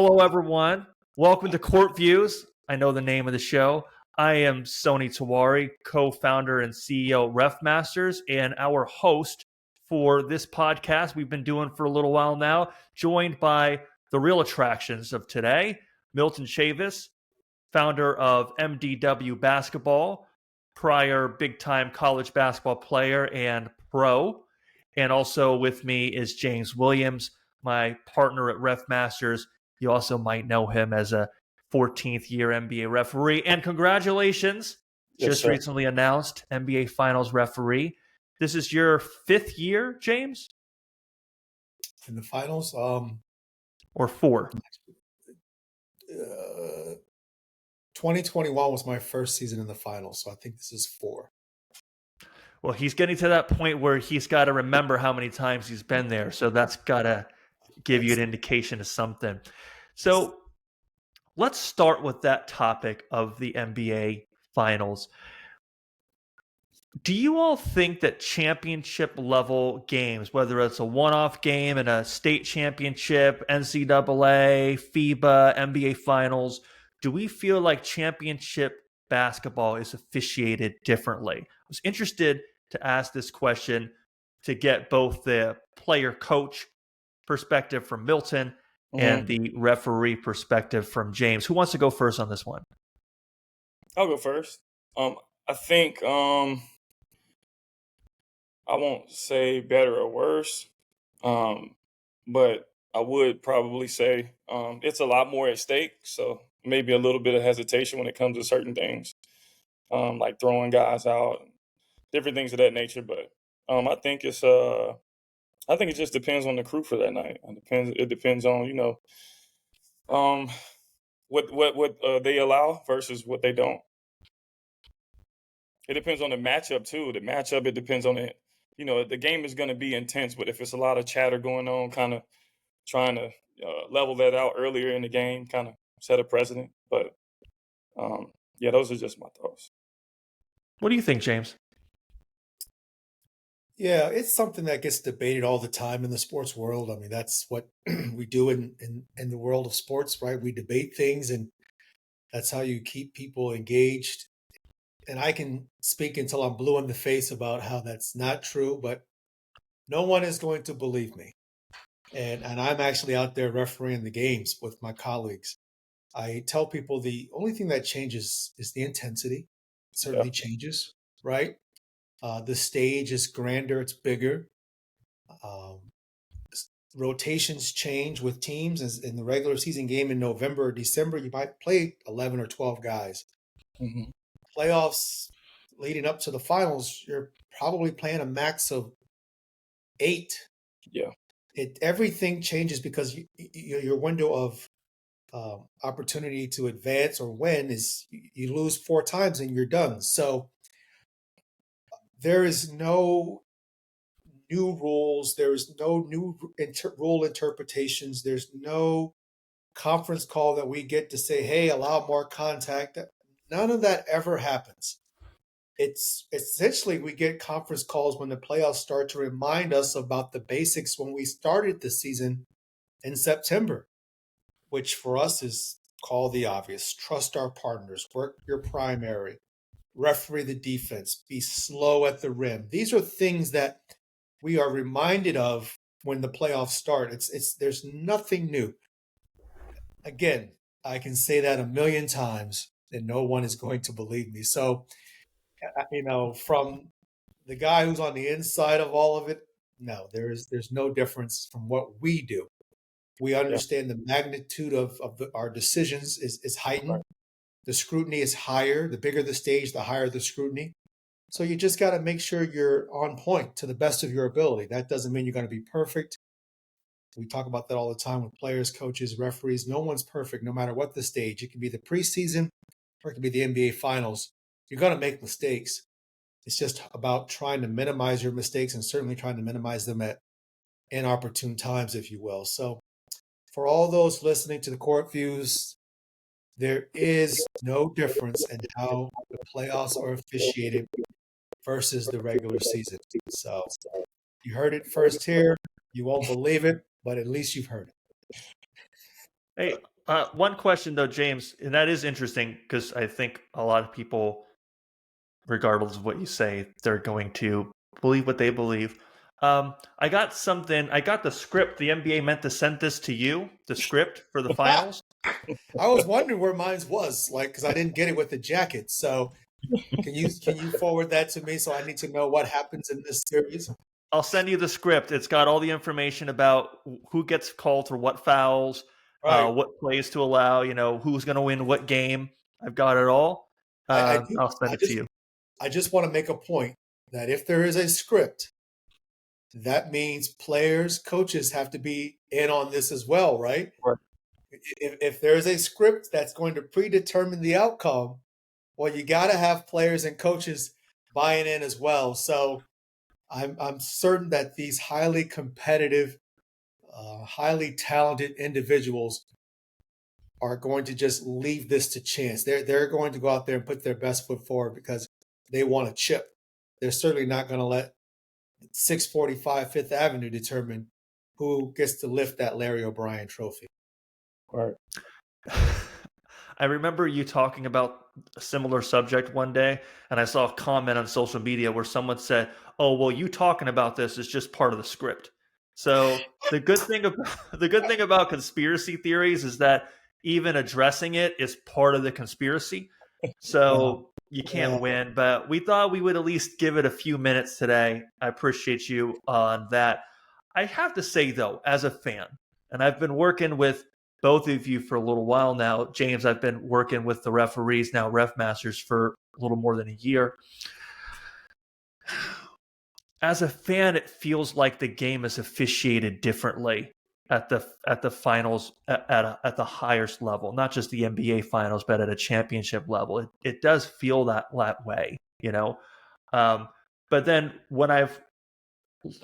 Hello, everyone. Welcome to Court Views. I know the name of the show. I am Sony Tawari, co-founder and CEO of Ref Masters, and our host for this podcast we've been doing for a little while now, joined by the real attractions of today, Milton Chavis, founder of MDW Basketball, prior big-time college basketball player and pro. And also with me is James Williams, my partner at Ref Masters. You also might know him as a 14th year NBA referee. And congratulations, just recently announced NBA Finals referee. This is your 5th year, James? In the finals? Or 4? 2021 was my first season in the finals, so I think this is 4. Well, he's getting to that point where he's got to remember how many times he's been there. So that's got to give you an indication of something. So let's start with that topic of the NBA Finals. Do you all think that championship level games, whether it's a one-off game in a state championship, NCAA, FIBA, NBA Finals, do we feel like championship basketball is officiated differently? I was interested to ask this question to get both the player-coach perspective from Milton and the referee perspective from James. Who wants to go first on this one? I'll go first. I think I won't say better or worse, but I would probably say it's a lot more at stake. So maybe a little bit of hesitation when it comes to certain things, like throwing guys out, different things of that nature. But I think it just depends on the crew for that night. It depends on what they allow versus what they don't. It depends on the matchup too. The matchup, it depends on it. The game is going to be intense, but if it's a lot of chatter going on, kind of trying to level that out earlier in the game, kind of set a precedent. But yeah, those are just my thoughts. What do you think, James? Yeah, it's something that gets debated all the time in the sports world. I mean, that's what we do in the world of sports, right? We debate things, and that's how you keep people engaged. And I can speak until I'm blue in the face about how that's not true, but no one is going to believe me. And I'm actually out there refereeing the games with my colleagues. I tell people the only thing that changes is the intensity. It certainly changes, right? The stage is grander, it's bigger. Rotations change with teams. As in the regular season game in November or December, you might play 11 or 12 guys. Mm-hmm. Playoffs leading up to the finals, you're probably playing a max of 8. Yeah. Everything changes because your window of opportunity to advance or win is you lose 4 times and you're done. So there is no new rules. There's no new rule interpretations. There's no conference call that we get to say, hey, allow more contact. None of that ever happens. It's essentially we get conference calls when the playoffs start to remind us about the basics when we started the season in September, which for us is call the obvious, trust our partners, work your primary, referee the defense, be slow at the rim. These are things that we are reminded of when the playoffs start. There's nothing new. Again, I can say that a million times and no one is going to believe me. So, from the guy who's on the inside of all of it, no, there's no difference from what we do. We understand the magnitude of our decisions is heightened. Right. The scrutiny is higher. The bigger the stage, the higher the scrutiny. So you just got to make sure you're on point to the best of your ability. That doesn't mean you're going to be perfect. We talk about that all the time with players, coaches, referees. No one's perfect, no matter what the stage. It can be the preseason or it can be the NBA Finals. You're going to make mistakes. It's just about trying to minimize your mistakes and certainly trying to minimize them at inopportune times, if you will. So for all those listening to the Court Views, there is no difference in how the playoffs are officiated versus the regular season. So you heard it first here. You won't believe it, but at least you've heard it. Hey, one question though, James, and that is interesting because I think a lot of people, regardless of what you say, they're going to believe what they believe. I got something. I got the script. The NBA meant to send this to you, the script for the finals. I was wondering where mine was, like, because I didn't get it with the jacket. So can you forward that to me? So I need to know what happens in this series. I'll send you the script. It's got all the information about who gets called for what fouls, Right. what plays to allow, who's going to win what game. I've got it all. I do. I'll send it to you. I just want to make a point that if there is a script, that means players, coaches have to be in on this as well, right? Right. If there's a script that's going to predetermine the outcome, well, you got to have players and coaches buying in as well. So I'm certain that these highly competitive, highly talented individuals are going to just leave this to chance. They're going to go out there and put their best foot forward because they want a chip. They're certainly not going to let 645 Fifth Avenue determine who gets to lift that Larry O'Brien trophy. Right. I remember you talking about a similar subject one day, and I saw a comment on social media where someone said, "Oh, well, you talking about this is just part of the script." So the good thing about conspiracy theories is that even addressing it is part of the conspiracy. So you can't win, but we thought we would at least give it a few minutes today. I appreciate you on that. I have to say though, as a fan, and I've been working with both of you for a little while now. James, I've been working with the referees now, Ref Masters, for a little more than a year. As a fan, it feels like the game is officiated differently at the finals at the highest level, not just the NBA finals, but at a championship level. It does feel that way, But then what I've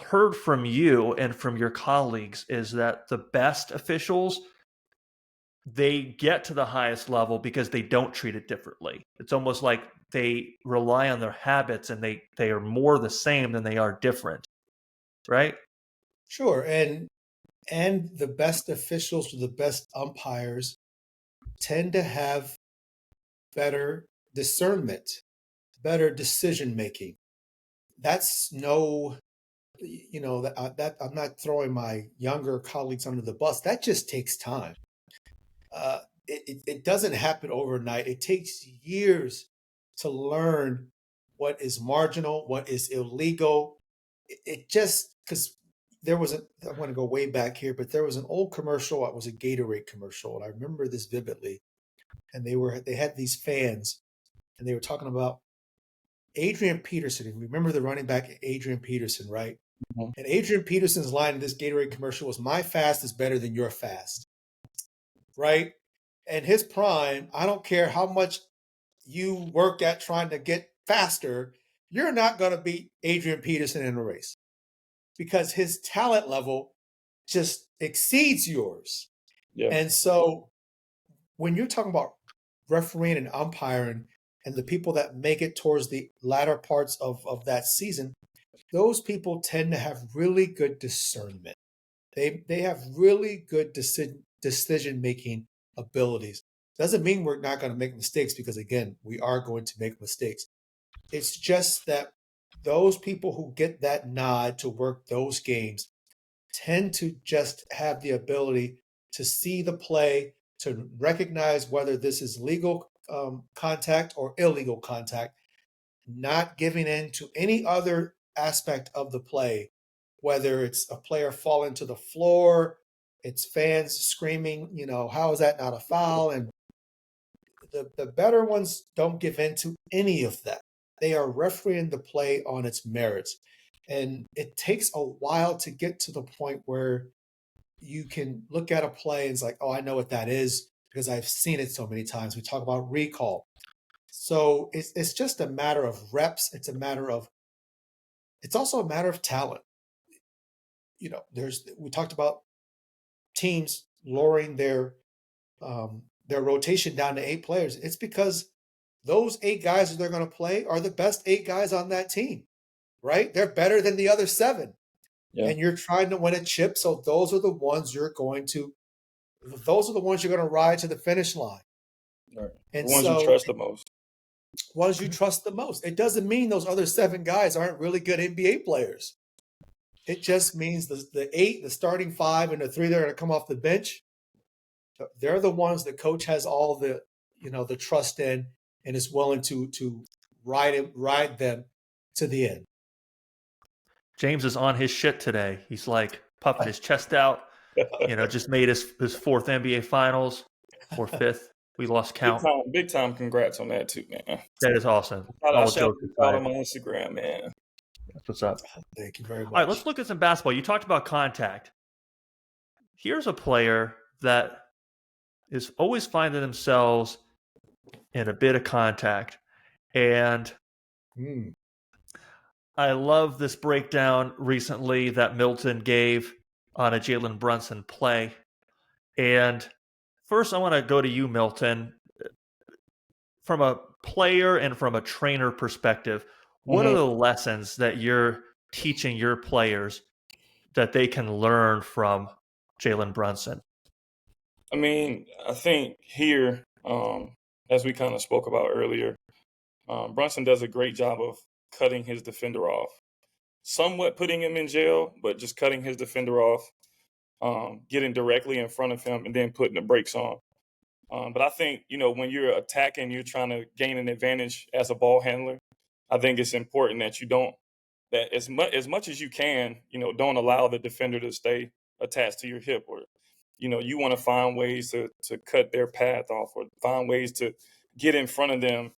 heard from you and from your colleagues is that the best officials, they get to the highest level because they don't treat it differently. It's almost like they rely on their habits and they are more the same than they are different, right? Sure, and the best officials or the best umpires tend to have better discernment, better decision making. That's no, that I'm not throwing my younger colleagues under the bus. That just takes time. It doesn't happen overnight. It takes years to learn what is marginal, what is illegal. It just because there was I want to go way back here, but there was an old commercial. It was a Gatorade commercial, and I remember this vividly. And they had these fans, and they were talking about Adrian Peterson. And remember the running back Adrian Peterson, right? Mm-hmm. And Adrian Peterson's line in this Gatorade commercial was, "My fast is better than your fast," right? And his prime, I don't care how much you work at trying to get faster, you're not going to beat Adrian Peterson in a race because his talent level just exceeds yours. Yeah. And so when you're talking about refereeing and umpiring and the people that make it towards the latter parts of that season, those people tend to have really good discernment. They have really good decision-making abilities. Doesn't mean we're not going to make mistakes because, again, we are going to make mistakes. It's just that those people who get that nod to work those games tend to just have the ability to see the play, to recognize whether this is legal contact or illegal contact, not giving in to any other aspect of the play, whether it's a player falling to the floor, it's fans screaming, how is that not a foul? And the better ones don't give in to any of that. They are refereeing the play on its merits. And it takes a while to get to the point where you can look at a play and it's like, oh, I know what that is because I've seen it so many times. We talk about recall. So it's just a matter of reps. It's also a matter of talent. We talked about teams lowering their rotation down to 8 players. It's because those 8 guys that they're going to play are the best 8 guys on that team, right? They're better than the other 7. Yeah. And you're trying to win a chip, so those are the ones you're going to those are the ones you're going to ride to the finish line. Right. And The ones you so, trust the most. ones you trust the most. It doesn't mean those other 7 guys aren't really good NBA players. It just means the 8, the starting 5, and the 3 that are going to come off the bench, they're the ones the coach has all the trust in and is willing to ride them to the end. James is on his shit today. He's like puffing his chest out. Just made his 4th NBA Finals or 5th. We lost count. Big time. Congrats on that too, man. That is awesome. I'll shout out on my Instagram, man. That's what's up. Thank you very much. All right, let's look at some basketball. You talked about contact. Here's a player that is always finding themselves in a bit of contact. And I love this breakdown recently that Milton gave on a Jalen Brunson play. And first, I want to go to you, Milton. From a player and from a trainer perspective, what are the lessons that you're teaching your players that they can learn from Jalen Brunson? I mean, I think here, as we kind of spoke about earlier, Brunson does a great job of cutting his defender off, somewhat putting him in jail, but just cutting his defender off, getting directly in front of him, and then putting the brakes on. But I think, when you're attacking, you're trying to gain an advantage as a ball handler. I think it's important that you don't, that as much as you can, don't allow the defender to stay attached to your hip, or, you want to find ways to cut their path off, or find ways to get in front of them.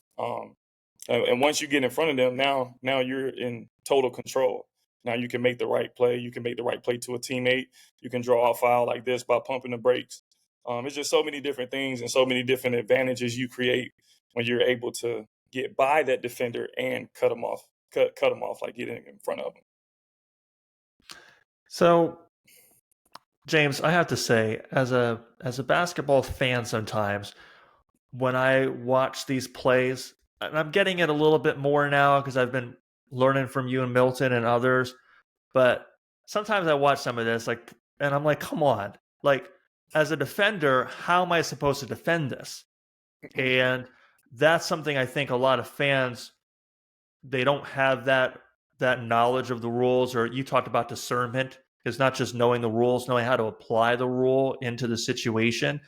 And once you get in front of them, now you're in total control. Now you can make the right play. You can make the right play to a teammate. You can draw a foul like this by pumping the brakes. It's just so many different things and so many different advantages you create when you're able to get by that defender and cut them off, like getting in front of them. So, James, I have to say, as a basketball fan, sometimes when I watch these plays, and I'm getting it a little bit more now because I've been learning from you and Milton and others, but sometimes I watch some of this, and I'm like, come on, as a defender, how am I supposed to defend this? And that's something I think a lot of fans, they don't have that knowledge of the rules. Or you talked about discernment. It's not just knowing the rules, knowing how to apply the rule into the situation.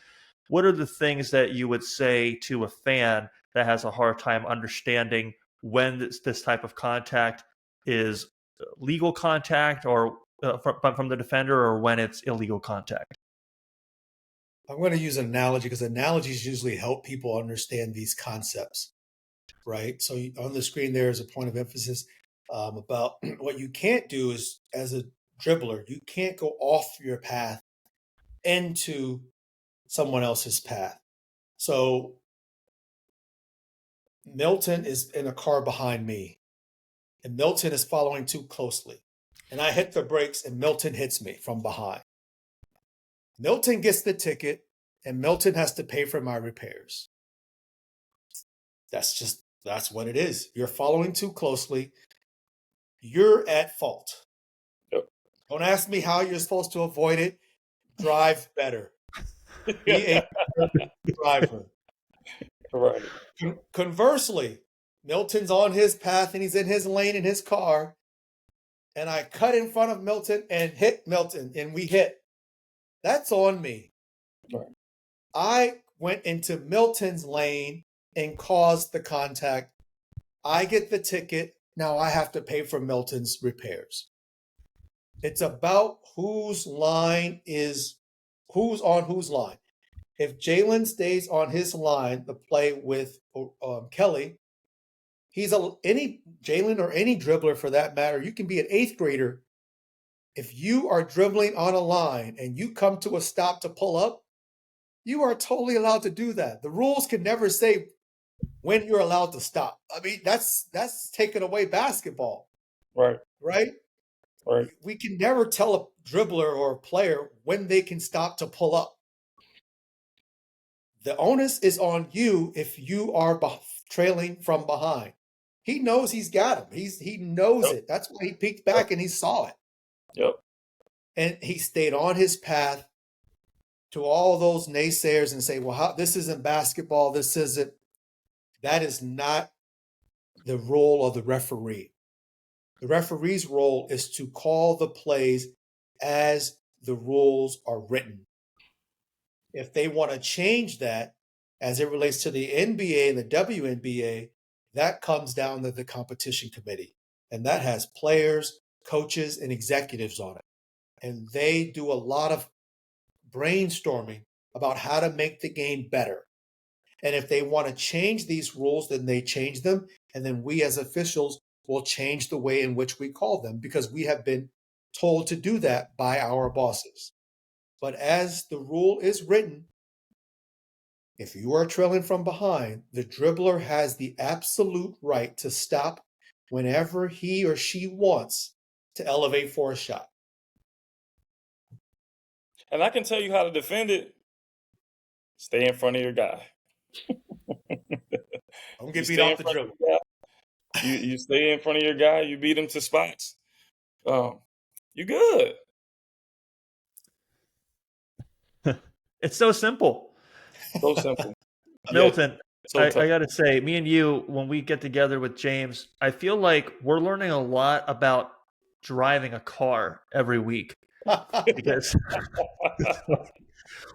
What are the things that you would say to a fan that has a hard time understanding when this type of contact is legal contact or from the defender, or when it's illegal contact? I'm going to use an analogy because analogies usually help people understand these concepts, right? So on the screen there is a point of emphasis about what you can't do is, as a dribbler, you can't go off your path into someone else's path. So Milton is in a car behind me, and Milton is following too closely. And I hit the brakes, and Milton hits me from behind. Milton gets the ticket, and Milton has to pay for my repairs. That's what it is. You're following too closely. You're at fault. Yep. Don't ask me how you're supposed to avoid it. Drive better. Be a better driver. Right. Conversely, Milton's on his path and he's in his lane in his car, and I cut in front of Milton and hit Milton, and we hit. That's on me. Right. I went into Milton's lane and caused the contact. I get the ticket. Now I have to pay for Milton's repairs. It's about whose line. If Jalen stays on his line, the play with Kelly, any Jalen or any dribbler for that matter, you can be an 8th grader. If you are dribbling on a line and you come to a stop to pull up, you are totally allowed to do that. The rules can never say when you're allowed to stop. I mean, that's taking away basketball. Right. Right? Right. We can never tell a dribbler or a player when they can stop to pull up. The onus is on you if you are trailing from behind. He knows he's got him. He knows it. That's why he peeked back and he saw it. Yep. And he stayed on his path. to all those naysayers and say, well, this isn't basketball, that is not the role of the referee. The referee's role is to call the plays as the rules are written. If they want to change that as it relates to the NBA and the WNBA, that comes down to the competition committee. And that has players, coaches, and executives on it. And they do a lot of brainstorming about how to make the game better. And if they want to change these rules, then they change them. And then we as officials will change the way in which we call them because we have been told to do that by our bosses. But as the rule is written, if you are trailing from behind, the dribbler has the absolute right to stop whenever he or she wants to elevate for a shot. And I can tell you how to defend it. Stay in front of your guy. Don't get beat off the dribble. You stay in front of your guy. You beat him to spots. You good. It's so simple. So simple. Milton, I got to say, me and you, when we get together with James, I feel like we're learning a lot about driving a car every week. Because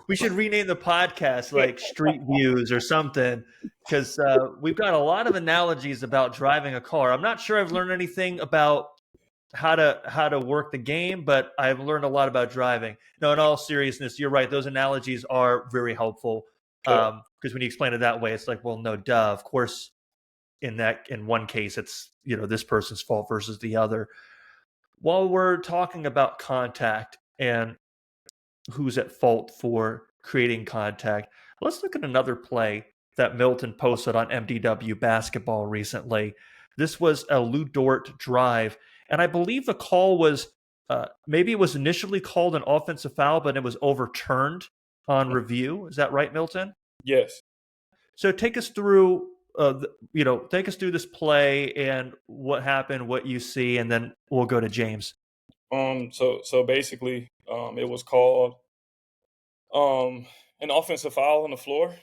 we should rename the podcast like Street Views or something, because we've got a lot of analogies about driving a car. I'm not sure I've learned anything about how to work the game, but I've learned a lot about driving. No, in all seriousness, you're right. Those analogies are very helpful because when you explain it that way, it's like, well, no, duh. Of course, in one case, it's this person's fault versus the other. While we're talking about contact and who's at fault for creating contact, let's look at another play that Milton posted on MDW Basketball recently. This was a Lou Dort drive, and I believe the call was maybe it was initially called an offensive foul, but it was overturned on review. Is that right, Milton? Yes. So take us through take us through this play and what happened, what you see, and then we'll go to James. So basically, it was called an offensive foul on the floor.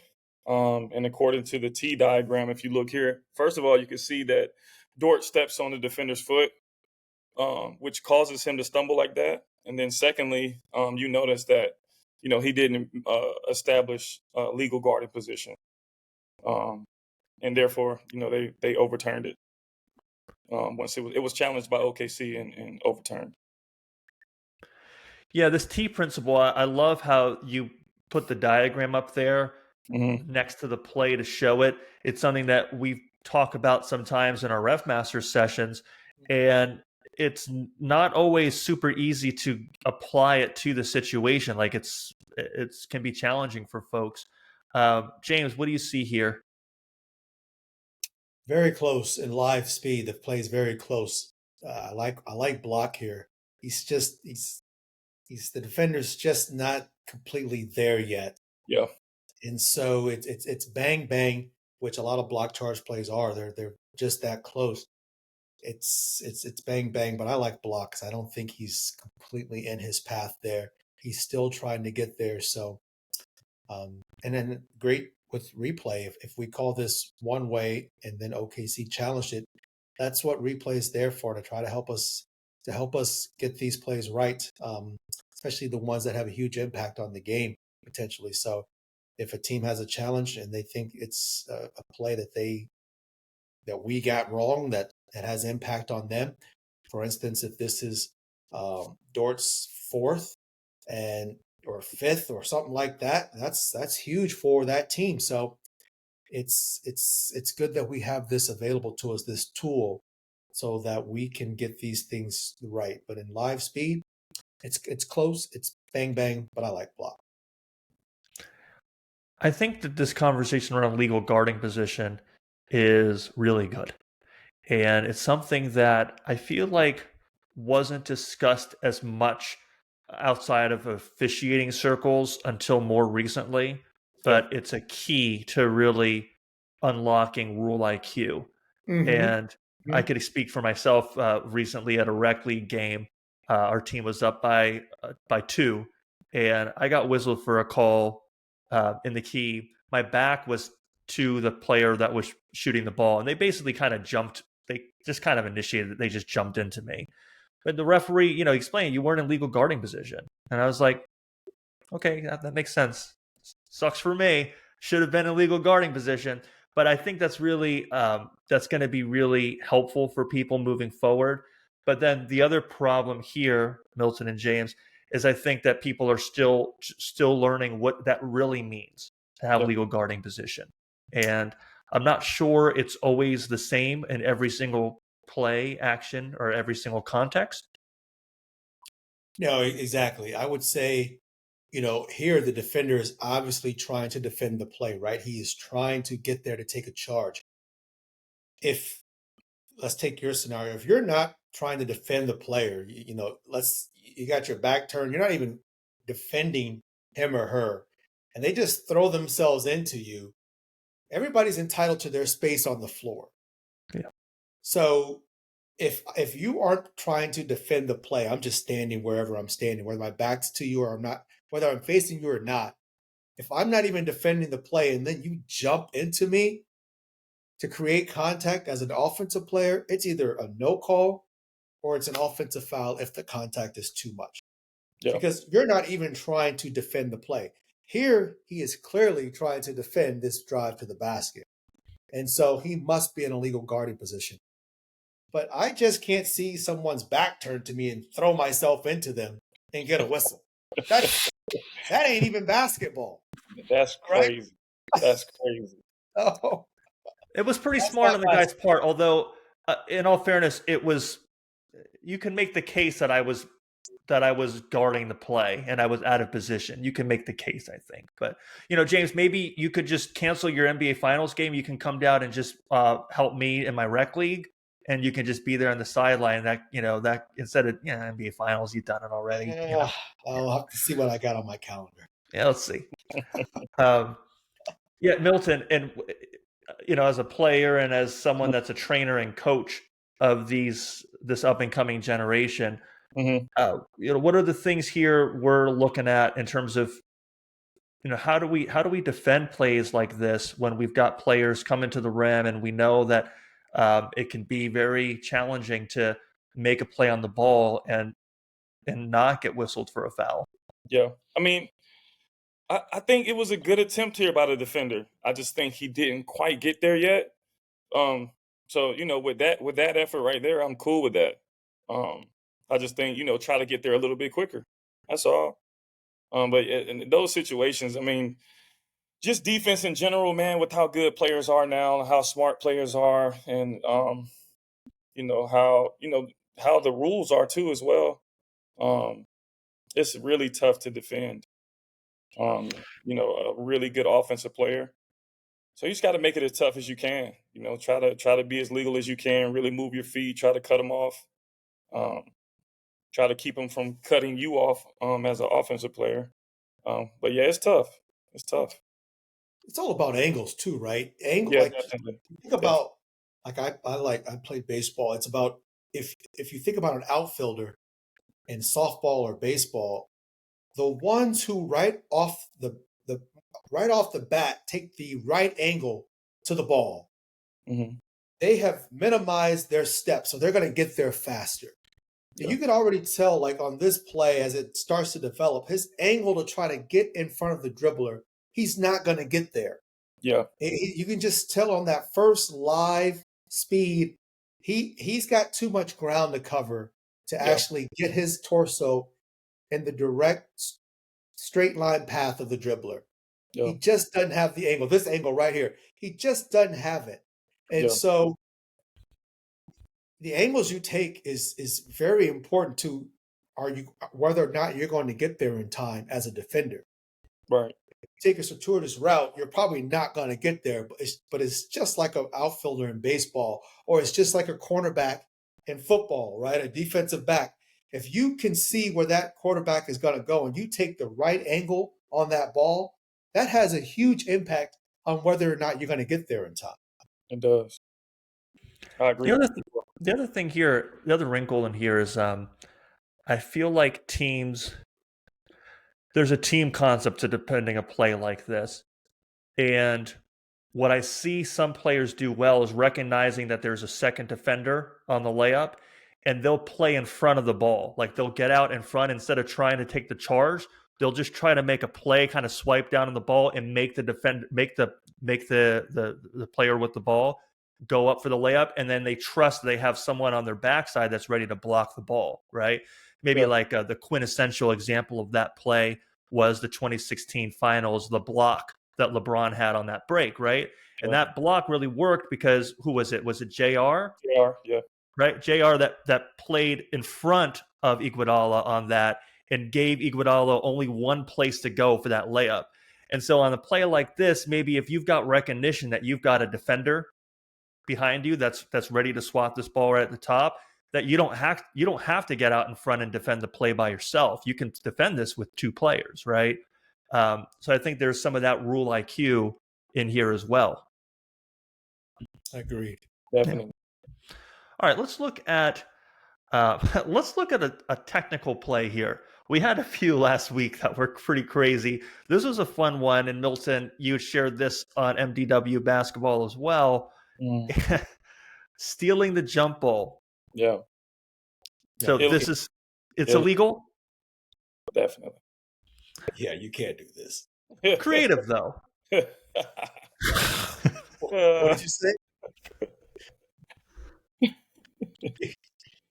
And according to the T diagram, if you look here, first of all, you can see that Dort steps on the defender's foot, which causes him to stumble like that. And then secondly, you notice that, he didn't establish a legal guarding position. And therefore, they overturned it. Once it was challenged by OKC and overturned. Yeah, this T principle, I love how you put the diagram up there next to the play to show it. It's something that we talk about sometimes in our Ref Master sessions, and it's not always super easy to apply it to the situation. Like it can be challenging for folks. James, what do you see here? Very close in live speed. The play is very close. I like block here. He's the defender's just not completely there yet. Yeah. And so it's bang bang, which a lot of block charge plays are. They're just that close. It's bang bang, but I like blocks. I don't think he's completely in his path there. He's still trying to get there. So, and then great with replay. If we call this one way and then OKC challenged it, that's what replay is there for, to try to help us get these plays right, especially the ones that have a huge impact on the game potentially. So if a team has a challenge and they think it's a play that we got wrong that has impact on them, for instance, if this is Dort's fourth or fifth or something like that, that's huge for that team. So it's good that we have this available to us, this tool, so that we can get these things right. But in live speed, it's close, it's bang bang, but I like block. I think that this conversation around legal guarding position is really good. And it's something that I feel like wasn't discussed as much outside of officiating circles until more recently, but it's a key to really unlocking rule IQ. And I could speak for myself. Recently at a rec league game, our team was up by 2, and I got whistled for a call in the key. My back was to the player that was shooting the ball, and they basically kind of jumped. They just kind of initiated it. They just jumped into me. But the referee, explained you weren't in legal guarding position. And I was like, okay, that makes sense. Sucks for me. Should have been in legal guarding position. But I think that's really that's going to be really helpful for people moving forward. But then the other problem here, Milton and James, is I think that people are still learning what that really means to have legal guarding position. And I'm not sure it's always the same in every single play, action, or every single context. No, exactly. I would say, here the defender is obviously trying to defend the play, right? He is trying to get there to take a charge. Let's take your scenario. If you're not trying to defend the player, you got your back turned, you're not even defending him or her, and they just throw themselves into you, everybody's entitled to their space on the floor. Yeah. So if you aren't trying to defend the play, I'm just standing wherever I'm standing, whether my back's to you or I'm not, whether I'm facing you or not. If I'm not even defending the play and then you jump into me to create contact as an offensive player, it's either a no call or it's an offensive foul if the contact is too much. Yeah. Because you're not even trying to defend the play. Here, he is clearly trying to defend this drive to the basket. And so he must be in a legal guarding position. But I just can't see someone's back turned to me and throw myself into them and get a whistle. That ain't even basketball. That's crazy. Right? That's crazy. Oh, it was pretty smart on the guy's part. Although, in all fairness, you can make the case that I was guarding the play and I was out of position. You can make the case, I think. But, James, maybe you could just cancel your NBA Finals game. You can come down and just help me in my rec league, and you can just be there on the sideline. That instead of NBA Finals, you've done it already. Yeah, I'll have to see what I got on my calendar. Yeah, let's see. Milton, and as a player and as someone that's a trainer and coach of this up and coming generation. Mm-hmm. What are the things here we're looking at in terms of, how do we defend plays like this when we've got players coming to the rim and we know that it can be very challenging to make a play on the ball and not get whistled for a foul? Yeah, I mean, I think it was a good attempt here by the defender. I just think he didn't quite get there yet. So with that effort right there, I'm cool with that. I just think, try to get there a little bit quicker. That's all. But in those situations, I mean, just defense in general, man, with how good players are now, how smart players are, and how the rules are too as well. It's really tough to defend. A really good offensive player. So you just got to make it as tough as you can. Try to be as legal as you can. Really move your feet. Try to cut them off. Try to keep them from cutting you off as an offensive player. But yeah, it's tough. It's tough. It's all about angles too, right? Yeah, definitely. Think about I played baseball. It's about if you think about an outfielder in softball or baseball, the ones who right off the bat take the right angle to the ball, Mm-hmm. they have minimized their steps, so they're going to get there faster. Yeah. You can already tell, like on this play, as it starts to develop, his angle to try to get in front of the dribbler, he's not going to get there. Yeah, you can just tell on that first live speed, he's got too much ground to cover to actually get his torso in the direct straight line path of the dribbler. Yeah. He just doesn't have the angle. This angle right here, he just doesn't have it. And so the angles you take is very important to whether or not you're going to get there in time as a defender. Right. If you take a circuitous route, you're probably not going to get there. But it's just like an outfielder in baseball, or it's just like a cornerback in football, right? A defensive back. If you can see where that quarterback is going to go and you take the right angle on that ball, that has a huge impact on whether or not you're going to get there in time. It does. I agree. The other thing here, the other wrinkle in here is I feel like teams, there's a team concept to defending a play like this. And what I see some players do well is recognizing that there's a second defender on the layup, and they'll play in front of the ball. Like they'll get out in front instead of trying to take the charge. They'll just try to make a play, kind of swipe down on the ball, and make the player with the ball go up for the layup, and then they trust they have someone on their backside that's ready to block the ball, right? Maybe like the quintessential example of that play was the 2016 finals, the block that LeBron had on that break, right? And that block really worked because who was it? Was it JR? JR, yeah. Right? JR that played in front of Iguodala on that and gave Iguodala only one place to go for that layup. And so on a play like this, maybe if you've got recognition that you've got a defender behind you that's ready to swat this ball right at the top, that you don't have to get out in front and defend the play by yourself. You can defend this with two players, right? So I think there's some of that rule IQ in here as well. Agreed. Definitely. Yeah. All right, let's look at a technical play here. We had a few last week that were pretty crazy. This was a fun one, and Milton, you shared this on MDW basketball as well. Stealing the jump ball. Yeah. So it's illegal? Definitely. Yeah, you can't do this. Creative though. What did you say?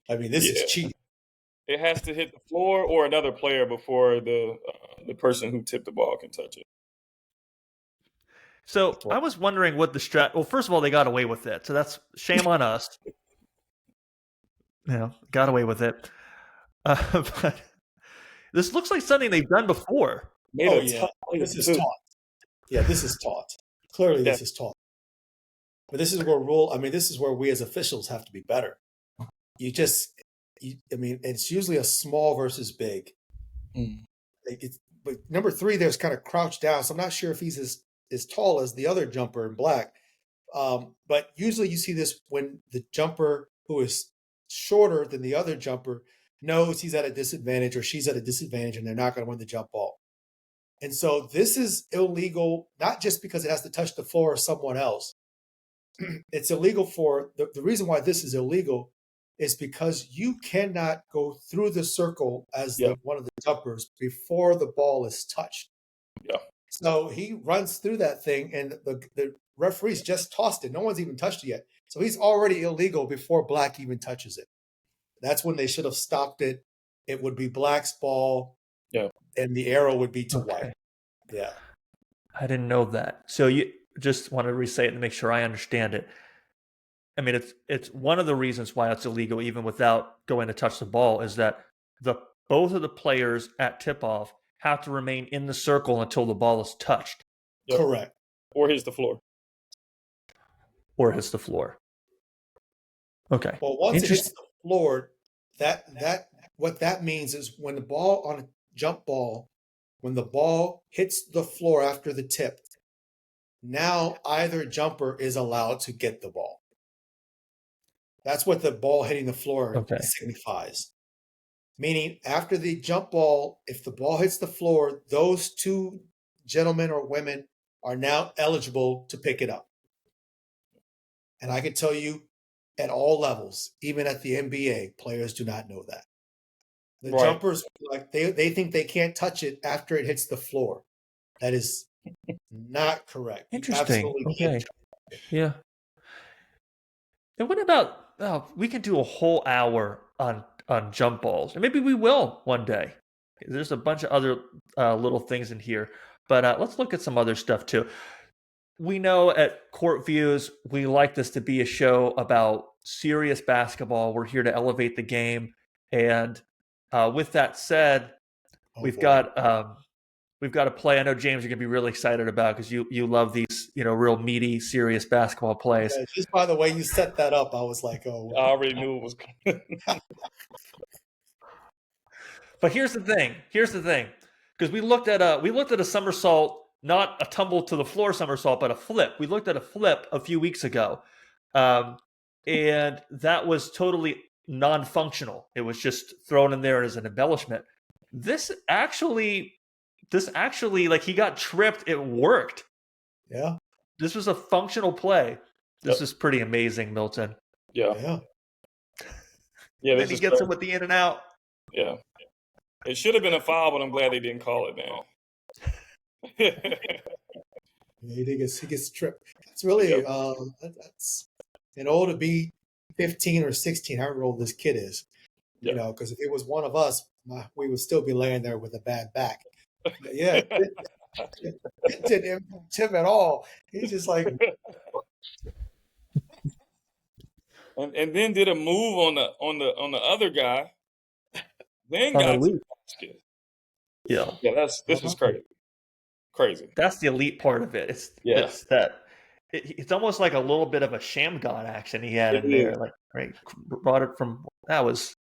I mean, this is cheating. It has to hit the floor or another player before the person who tipped the ball can touch it. So I was wondering what the strat. Well, first of all, they got away with it, so that's shame on us. Got away with it. But this looks like something they've done before. This is taught. Yeah, this is taught. Clearly, this is taught. But this is where this is where we as officials have to be better. It's usually a small versus big. But number 3 there's kind of crouched down, so I'm not sure if he's as tall as the other jumper in black. But usually you see this when the jumper who is shorter than the other jumper knows he's at a disadvantage or she's at a disadvantage and they're not going to win the jump ball. And so this is illegal, not just because it has to touch the floor of someone else. It's illegal for the reason why this is illegal is because you cannot go through the circle as one of the jumpers before the ball is touched. Yeah. So he runs through that thing, and the referees just tossed it. No one's even touched it yet. So he's already illegal before black even touches it. That's when they should have stopped it. It would be black's ball, and the arrow would be to white. Yeah. I didn't know that. So you just want to re-say it to make sure I understand it. I mean, it's one of the reasons why it's illegal, even without going to touch the ball, is that both of the players at tip-off have to remain in the circle until the ball is touched. Yep. Correct. Or hits the floor. Okay. Well, once it hits the floor, that what that means is when the ball on a jump ball, when the ball hits the floor after the tip, now either jumper is allowed to get the ball. That's what the ball hitting the floor signifies. Meaning, after the jump ball, if the ball hits the floor, those two gentlemen or women are now eligible to pick it up. And I can tell you, at all levels, even at the NBA, players do not know that. The jumpers, they think they can't touch it after it hits the floor. That is not correct. Interesting. Okay. Yeah. And what about we can do a whole hour on jump balls, and maybe we will one day. There's a bunch of other little things in here, but let's look at some other stuff too. We know at Court Views, we like this to be a show about serious basketball. We're here to elevate the game, and with that said, we've got a play. I know James, you're gonna be really excited about because you love these real meaty, serious basketball plays. Yeah, just by the way you set that up, I was like, oh. I already knew it was coming. But here's the thing, because we looked at a somersault, not a tumble to the floor somersault, but a flip. We looked at a flip a few weeks ago, and that was totally non-functional. It was just thrown in there as an embellishment. This actually this actually, like, he got tripped. It worked. Yeah. This was a functional play. This Yep. is pretty amazing, Milton. Yeah. Yeah. Yeah. Then This he is gets him crazy. with the in and out. Yeah. It should have been a foul, but I'm glad they didn't call it now. He gets tripped. It's really Yep. that's to be 15 or 16, however old this kid is. You Yep. know, because if it was one of us, we would still be laying there with a bad back. But yeah, it didn't impact him at all. He's just like, and then did a move on the other guy. Then On got to elite. the basket. Yeah. Yeah, this is crazy. Crazy. That's the elite part of it. Yeah. It's that it's almost like a little bit of a sham god action he had It in there. is. Like, right, brought it from that was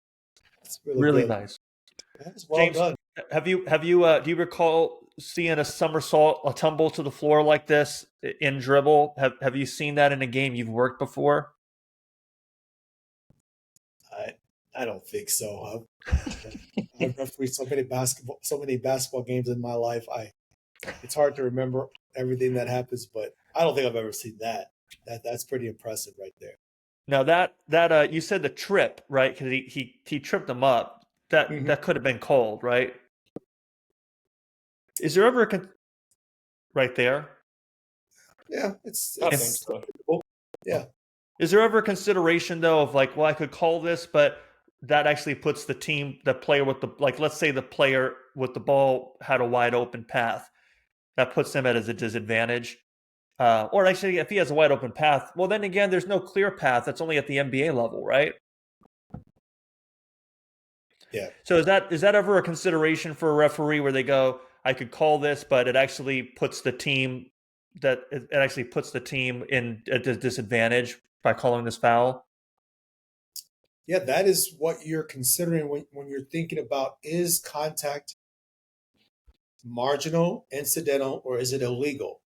that's really, really good. nice. That's well James, done. have you do you recall seeing a somersault, a tumble to the floor like this in dribble? Have you seen that in a game you've worked before? I don't think so. I've refereed so many basketball games in my life. It's hard to remember everything that happens, but I don't think I've ever seen that. That's pretty impressive right there. Now that you said the trip, right? Because he tripped him up. That could have been called, right? Is there ever right there? Yeah, I think so. Yeah. Is there ever a consideration though of like, well, I could call this, but that actually puts the player with the, like, let's say the player with the ball had a wide open path, that puts them at a disadvantage. Or actually, if he has a wide open path, well, then again, there's no clear path. That's only at the NBA level, right? Yeah. So is that ever a consideration for a referee where they go, I could call this, but it actually puts the team in a disadvantage by calling this foul? Yeah, that is what you're considering when you're thinking about, is contact marginal, incidental, or is it illegal?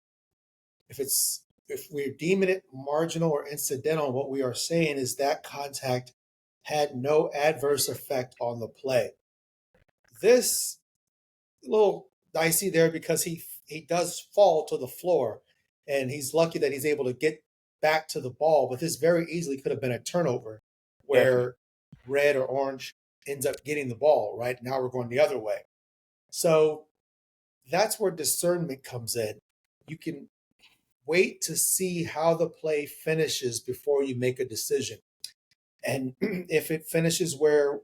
If we're deeming it marginal or incidental, what we are saying is that contact had no adverse effect on the play. This a little dicey there because he does fall to the floor, and he's lucky that he's able to get back to the ball. But this very easily could have been a turnover where red or orange ends up getting the ball. Right now we're going the other way, so that's where discernment comes in. You can wait to see how the play finishes before you make a decision. And if it finishes where,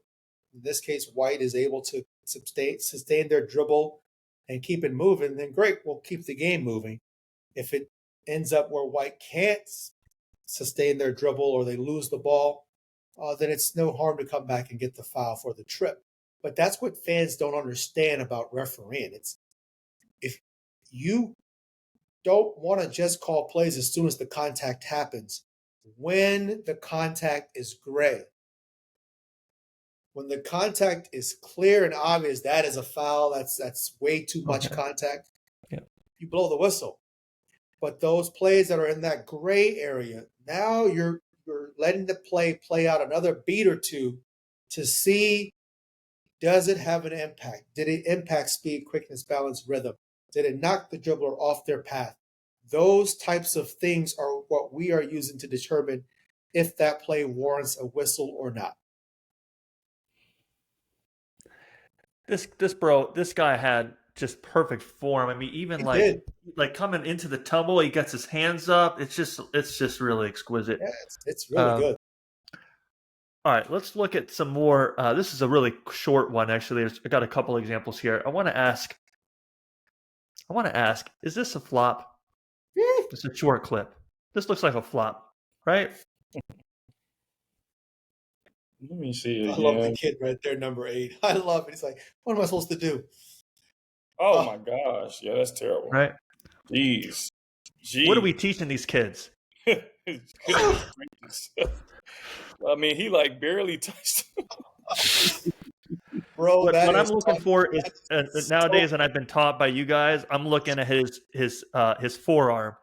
in this case, White is able to sustain their dribble and keep it moving, then great, we'll keep the game moving. If it ends up where White can't sustain their dribble or they lose the ball, then it's no harm to come back and get the foul for the trip. But that's what fans don't understand about refereeing. It's if you don't want to just call plays as soon as the contact happens, when the contact is gray. When the contact is clear and obvious, that is a foul. That's way too much contact. Yeah. You blow the whistle. But those plays that are in that gray area, now you're letting the play out another beat or two to see, does it have an impact? Did it impact speed, quickness, balance, rhythm? Did it knock the dribbler off their path? Those types of things are what we are using to determine if that play warrants a whistle or not. This guy had just perfect form. I mean, even He like did. coming into the tumble, he gets his hands up. It's just really exquisite. Yeah, it's really good. All right, let's look at some more. This is a really short one, actually. I got a couple examples here. I want to ask, is this a flop? It's a short clip. This looks like a flop, right? Let me see it I love the again. kid right there, number 8. I love it. He's like, what am I supposed to do? Oh my gosh. Yeah, that's terrible. Right? Jeez. What are we teaching these kids? Goodness gracious. I mean, he like barely touched him. Bro, What that I'm is looking for is nowadays, so, and I've been taught by you guys, I'm looking at his forearm.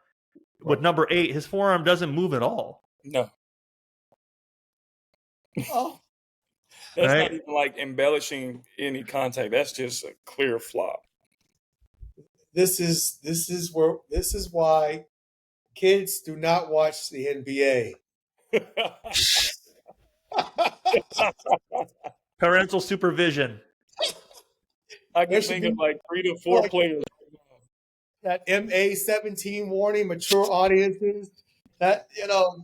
With number 8, his forearm doesn't move at all. No. oh, That's Right? not even like embellishing any contact. That's just a clear flop. this is why kids do not watch the NBA. Parental supervision. I There can should think be of like 3 to 4 like players. that MA-17 warning, mature audiences. That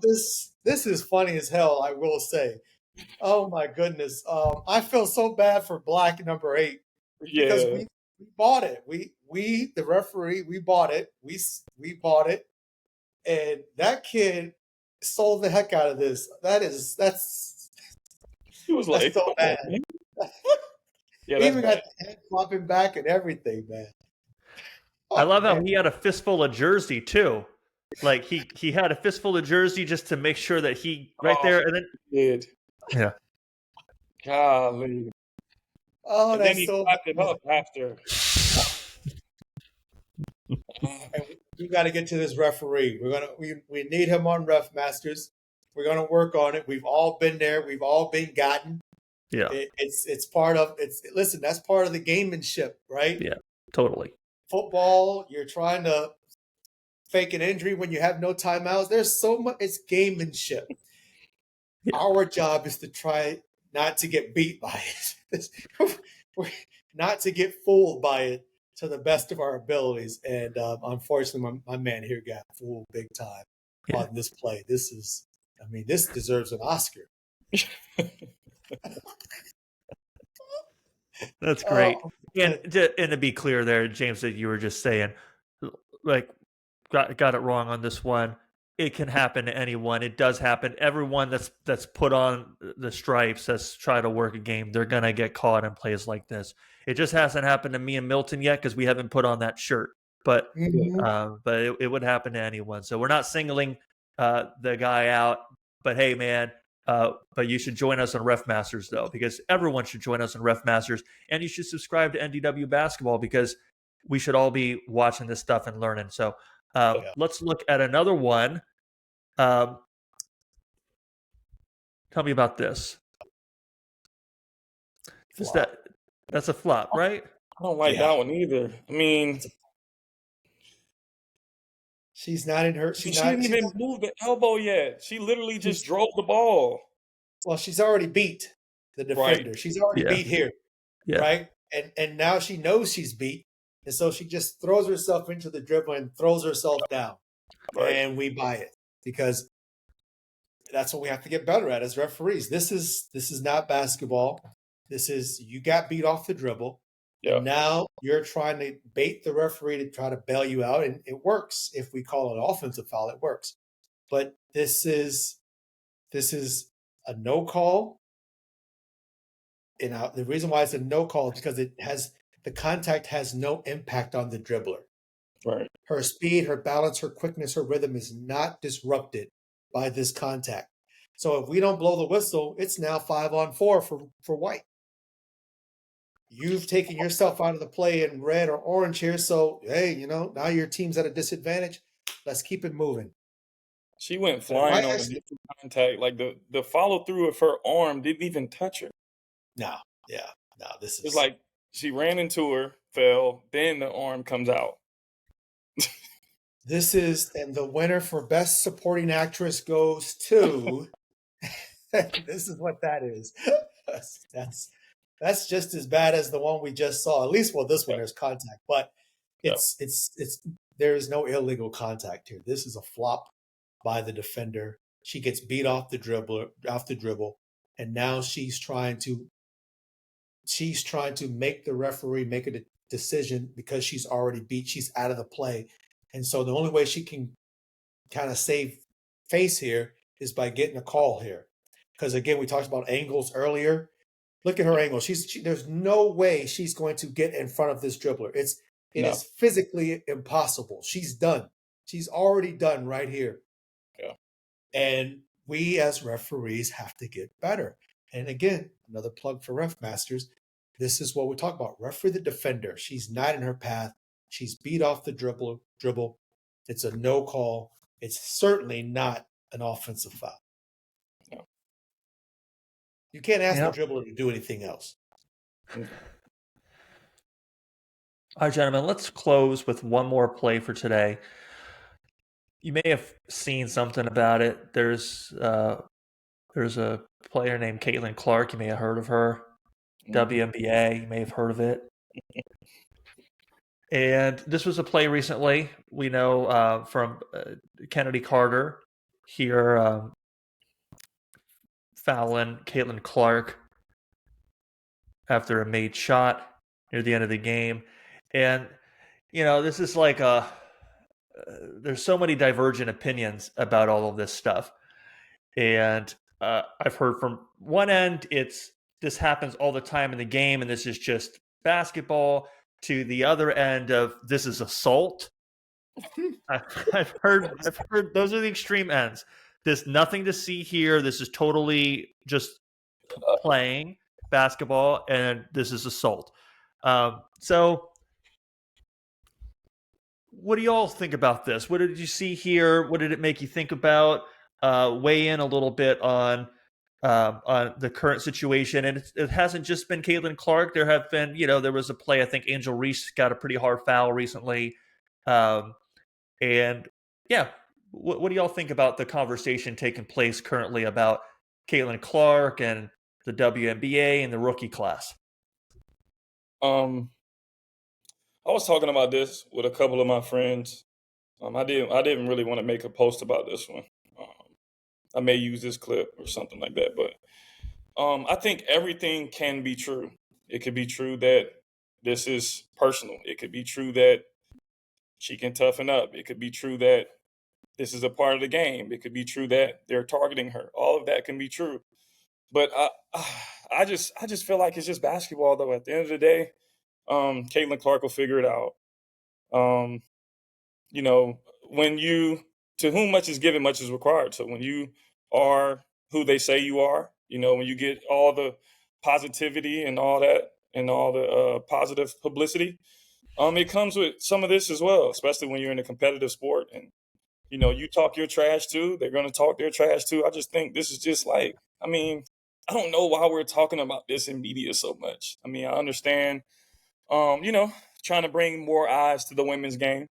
this is funny as hell, I will say. Oh my goodness. I feel so bad for Black number 8 because Yeah, we bought it. We the referee, we bought it. We bought it. And that kid sold the heck out of this. he was That's like, so "Come on, bad. man." Yeah, He that's even got bad. the head flopping back and everything, man. I Oh love how man. he had a fistful of jersey too. Like he had a fistful of jersey just to make sure that he right Oh, there, and then he did. yeah, Golly. Oh, And then that's he so clapped it bad. up after. And we got to get to this referee. We need him on Ref Masters. We're gonna work on it. We've all been there. We've all been gotten. yeah, It's part of it's. Listen, that's part of the gamemanship, right? yeah, totally. Football, you're trying to fake an injury when you have no timeouts. There's so much. It's gamemanship. Yeah. Our job is to try not to get beat by it, not to get fooled by it to the best of our abilities. And unfortunately, my man here got fooled big time Yeah. on this play. This deserves an Oscar. That's great. Oh, And to be clear, there, James, that you were just saying, like, got it wrong on this one. It can happen to anyone. It does happen. Everyone that's put on the stripes, that's try to work a game, they're gonna get caught in plays like this. It just hasn't happened to me and Milton yet because we haven't put on that shirt. But mhm. it would happen to anyone. So we're not singling the guy out. But hey, man, but you should join us on Ref Masters though, because everyone should join us on Ref Masters, and you should subscribe to NDW Basketball because we should all be watching this stuff and learning. So Yeah. let's look at another one. Tell me about this. Is Flop. that's a flop, right? I don't like Yeah. that one either. I mean, She's not in her. she didn't even move the elbow yet. She literally just drove the ball. Well, she's already beat the defender. Right. She's already Yeah. beat here, Yeah. right? And now she knows she's beat, and so she just throws herself into the dribble and throws herself down, Right. and we buy it because that's what we have to get better at as referees. This is not basketball. This is you got beat off the dribble, Yeah. and now you're trying to bait the referee to try to bail you out, and it works. If we call it an offensive foul, it works. But this is a no call. And the reason why it's a no call is because the contact has no impact on the dribbler. Right. Her speed, her balance, her quickness, her rhythm is not disrupted by this contact. So if we don't blow the whistle, it's now 5-on-4 for White. You've taken yourself out of the play in red or orange here. So, hey, now your team's at a disadvantage. Let's keep it moving. She went So flying White on the has different contact. Like the follow through of her arm didn't even touch her. no, this It's is like she ran into her, fell, then the arm comes out. and the winner for best supporting actress goes to this is what that is. That's just as bad as the one we just saw. At least, well, this one Yeah. there's contact, but Yeah. it's there is no illegal contact here. This is a flop by the defender. She gets beat off the dribble, and now she's trying to make the referee make a decision because she's already beat. She's out of the play, and so the only way she can kind of save face here is by getting a call here. Because again, we talked about angles earlier. Look at her angle. There's no way she's going to get in front of this dribbler. It No. is physically impossible. She's done. She's already done right here. Yeah. And we as referees have to get better. And again, another plug for Ref Masters. This is what we talk about. Referee the defender. She's not in her path. She's beat off the dribble. It's a no call. It's certainly not an offensive foul. No. You can't ask Yep. the dribbler to do anything else. All right, gentlemen, let's close with one more play for today. You may have seen something about it. There's a player named Caitlin Clark. You may have heard of her. WNBA. You may have heard of it. And this was a play recently. We know from Kennedy Carter here fouling Caitlin Clark after a made shot near the end of the game. And, this is like there's so many divergent opinions about all of this stuff. And I've heard from one end, this happens all the time in the game, and this is just basketball. To the other end of this is assault. I've heard those are the extreme ends. There's nothing to see here. This is totally just playing basketball, and this is assault. So, what do y'all think about this? What did you see here? What did it make you think about? Weigh in a little bit on the current situation, and it hasn't just been Caitlin Clark. There have been, there was a play. I think Angel Reese got a pretty hard foul recently, and yeah. What do y'all think about the conversation taking place currently about Caitlin Clark and the WNBA and the rookie class? I was talking about this with a couple of my friends. I didn't really want to make a post about this one. I may use this clip or something like that, but I think everything can be true. It could be true that this is personal. It could be true that she can toughen up. It could be true that this is a part of the game. It could be true that they're targeting her. All of that can be true. But I just feel like it's just basketball, though. At the end of the day, Caitlin Clark will figure it out. When to whom much is given, much is required. So when you are who they say you are, when you get all the positivity and all that and all the positive publicity, it comes with some of this as well, especially when you're in a competitive sport and, you talk your trash too, they're going to talk their trash too. I just think this is just like, I don't know why we're talking about this in media so much. I understand, trying to bring more eyes to the women's game.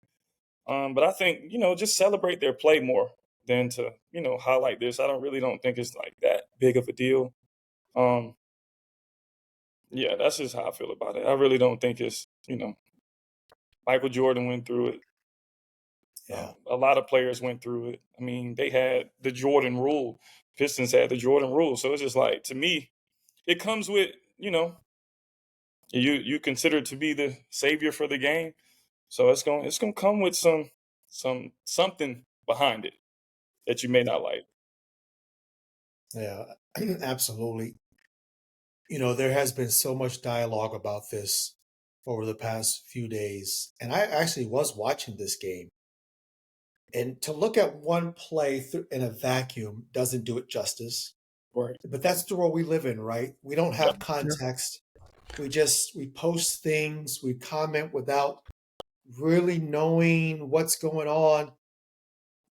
But I think, just celebrate their play more than to, highlight this. I don't think it's like that big of a deal. Yeah, that's just how I feel about it. I really don't think it's, Michael Jordan went through it. Yeah. A lot of players went through it. They had the Jordan rule. Pistons had the Jordan rule. So it's just like, to me, it comes with, you consider to be the savior for the game. So it's gonna come with something behind it that you may not like. Yeah, absolutely. There has been so much dialogue about this over the past few days. And I actually was watching this game. And to look at one play in a vacuum doesn't do it justice. Right. But that's the world we live in, right? We don't have Yeah. context. We post things, we comment without really knowing what's going on.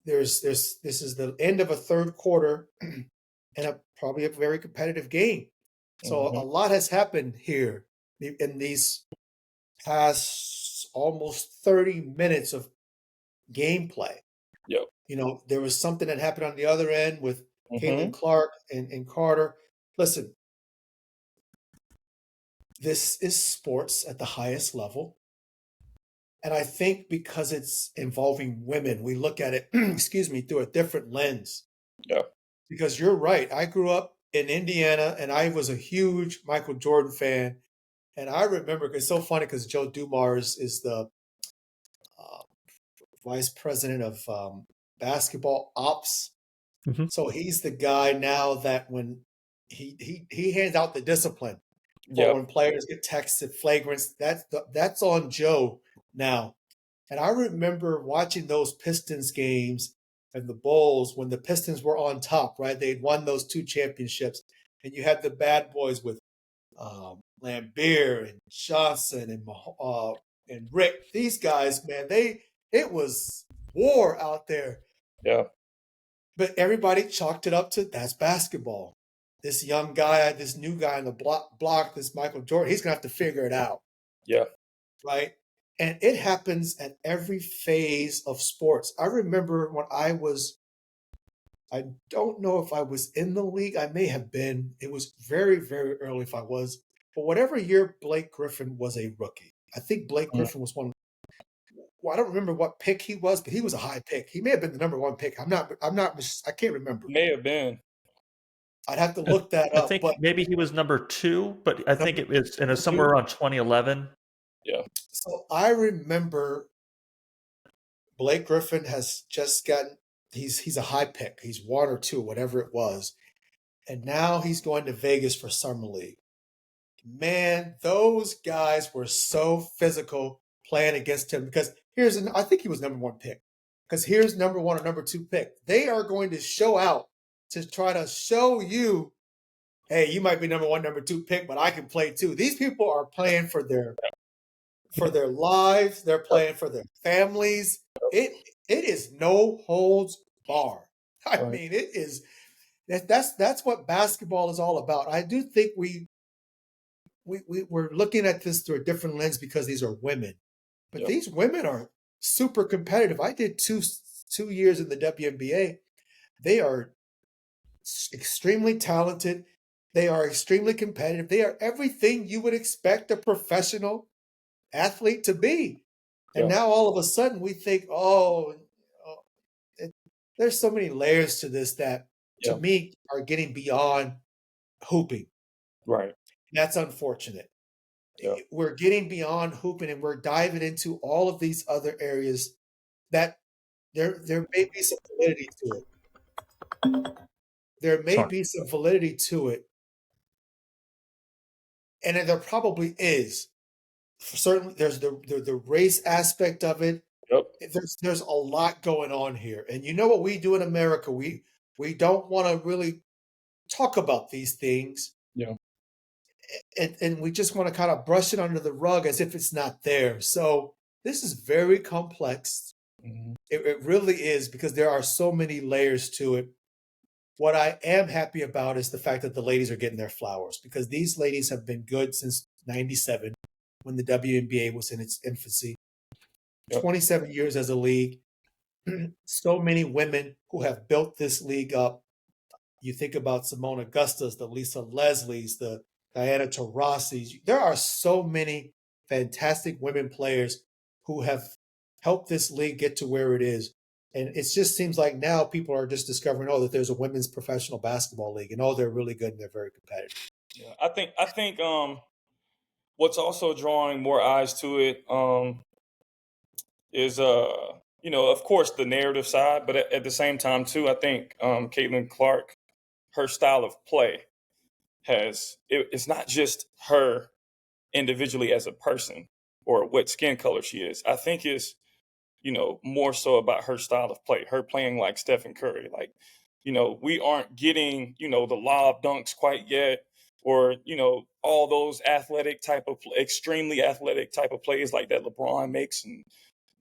This is the end of a third quarter and probably a very competitive game. So a lot has happened here in these past almost 30 minutes of gameplay. Yep. There was something that happened on the other end with Caitlin Clark and Carter. Listen, this is sports at the highest level. And I think because it's involving women, we look at it, through a different lens. Yeah. Because you're right. I grew up in Indiana and I was a huge Michael Jordan fan. And I remember, it's so funny because Joe Dumars is the vice president of basketball ops. Mm-hmm. So he's the guy now that when he hands out the discipline for when players get texted flagrants, that's on Joe now. And I remember watching those Pistons games and the Bulls when the Pistons were on top, right? They'd won those 2 championships. And you had the bad boys with Lambert and Johnson and Rick. These guys, man, it was war out there. Yeah. But everybody chalked it up to that's basketball. This young guy, this new guy in the block, this Michael Jordan, he's going to have to figure it out. Yeah. Right? And it happens at every phase of sports. I remember when I don't know if I was in the league. I may have been. It was very, very early if I was. But whatever year Blake Griffin was a rookie, I think Blake Mm. Griffin was one. Well, I don't remember what pick he was, but he was a high pick. He may have been the number one pick. I can't remember. May have been. I'd have to look that I up. think But maybe he was number 2, but I think number it was two. somewhere around 2011. Yeah. So I remember Blake Griffin has just gotten. He's a high pick. He's 1 or 2, whatever it was, and now he's going to Vegas for summer league. Man, those guys were so physical playing against him because I think he was number 1 pick. Because here's number 1 or number 2 pick. They are going to show out to try to show you, hey, you might be number 1, number 2 pick, but I can play too. These people are playing for their lives. They're playing for their families. It is no holds bar. I Right. mean, it is. That's what basketball is all about. I do think we're looking at this through a different lens because these are women, but Yep. these women are super competitive. I did two years in the WNBA. They are extremely talented. They are extremely competitive. They are everything you would expect a professional athlete to be. And Yeah. now all of a sudden we think, there's so many layers to this that to Yeah. me are getting beyond hooping. Right. That's unfortunate. Yeah. We're getting beyond hooping and we're diving into all of these other areas that there may be some validity to it. There may Sorry. be some validity to it. And there probably is. Certainly there's the race aspect of it. Yep. There's a lot going on here. And you know what we do in America? We don't want to really talk about these things. Yeah. And we just want to kind of brush it under the rug as if it's not there. So this is very complex. Mhm. It really is because there are so many layers to it. What I am happy about is the fact that the ladies are getting their flowers because these ladies have been good since 97 when the WNBA was in its infancy. Yep. 27 years as a league. So many women who have built this league up. You think about Simone Augustus, the Lisa Leslies, the Diana Taurasi's. There are so many fantastic women players who have helped this league get to where it is. And it just seems like now people are just discovering, that there's a women's professional basketball league, and they're really good and they're very competitive. Yeah. I think what's also drawing more eyes to it is of course the narrative side, but at the same time too, I think Caitlin Clark, her style of play it's not just her individually as a person or what skin color she is. I think it's more so about her style of play, her playing like Stephen Curry. Like, we aren't getting, the lob dunks quite yet, or, all those extremely athletic type of plays like that LeBron makes and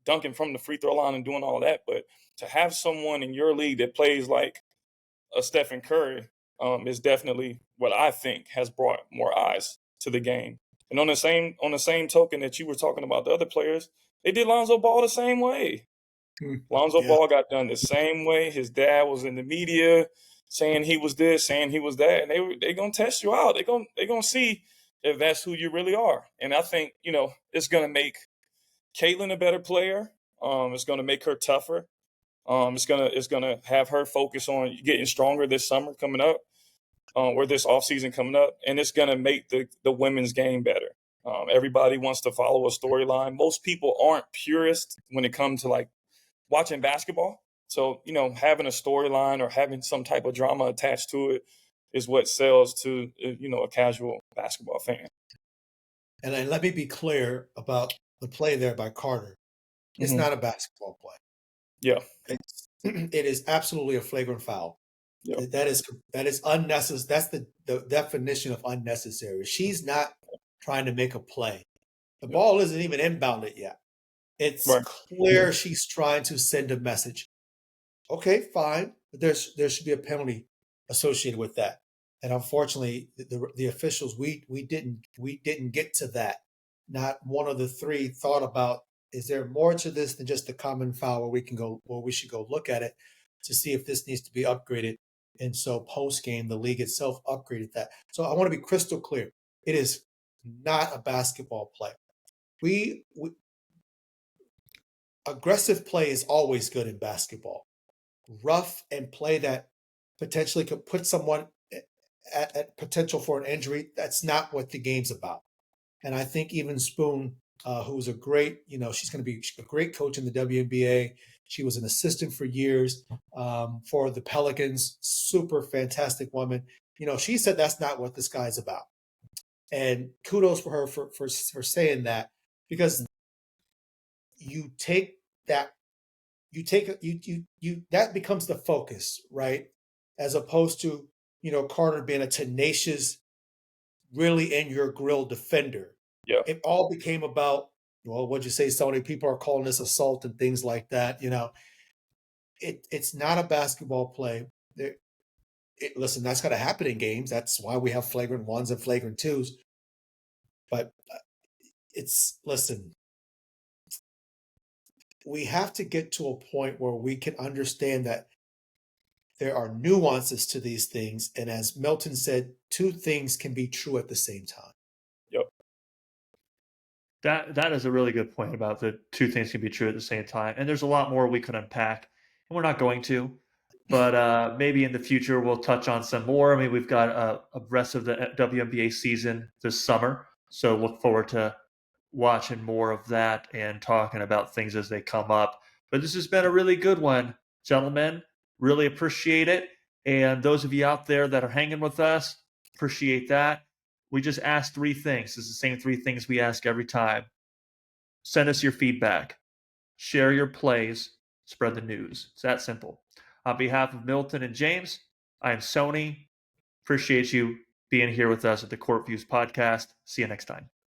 dunking from the free throw line and doing all that. But to have someone in your league that plays like a Stephen Curry is definitely what I think has brought more eyes to the game. And on the same token that you were talking about the other players, they did Lonzo Ball the same way. Lonzo Ball got done the same way. His dad was in the media saying he was this, saying he was that, and they're gonna test you out. They're gonna see if that's who you really are. And I think it's gonna make Caitlin a better player. It's gonna make her tougher. It's gonna have her focus on getting stronger this summer coming up, or this offseason coming up, and it's gonna make the women's game better. Everybody wants to follow a storyline. Most people aren't purists when it comes to like watching basketball. So, having a storyline or having some type of drama attached to it is what sells to, a casual basketball fan. And then let me be clear about the play there by Carter. It's not a basketball play. Yeah. It is absolutely a flagrant foul. Yeah. That is unnecessary. That's the definition of unnecessary. She's not trying to make a play. The ball isn't even inbounded yet. It's clear she's trying to send a message. Okay, fine. But there should be a penalty associated with that. And unfortunately, the officials we didn't get to that. Not one of the three thought about is there more to this than just the common foul where we should go look at it to see if this needs to be upgraded? And so post game, the league itself upgraded that. So I want to be crystal clear. It is not a basketball play. We aggressive play is always good in basketball. Rough and play that potentially could put someone at potential for an injury, that's not what the game's about. And I think even Spoon, who's a great, she's going to be a great coach in the WNBA. She was an assistant for years for the Pelicans. Super fantastic woman. She said that's not what this guy's about. And kudos for her for saying that, because you take that, that becomes the focus, right? As opposed to, Carter being a tenacious, really in your grill defender. Yeah. It all became about, well, what'd you say, Sony? People are calling this assault and things like that. It's not a basketball play. Listen, that's going to happen in games. That's why we have flagrant ones and flagrant twos. But listen, we have to get to a point where we can understand that there are nuances to these things. And as Milton said, two things can be true at the same time. Yep. That is a really good point about the two things can be true at the same time. And there's a lot more we could unpack, and we're not going to. But maybe in the future we'll touch on some more. I mean, we've got a rest of the WNBA season this summer, so look forward to watching more of that and talking about things as they come up. But this has been a really good one, gentlemen. Really appreciate it. And those of you out there that are hanging with us, appreciate that. We just asked 3 things. It's the same 3 things we ask every time. Send us your feedback. Share your plays. Spread the news. It's that simple. On behalf of Milton and James, I am Sony. Appreciate you being here with us at the Court Views podcast. See you next time.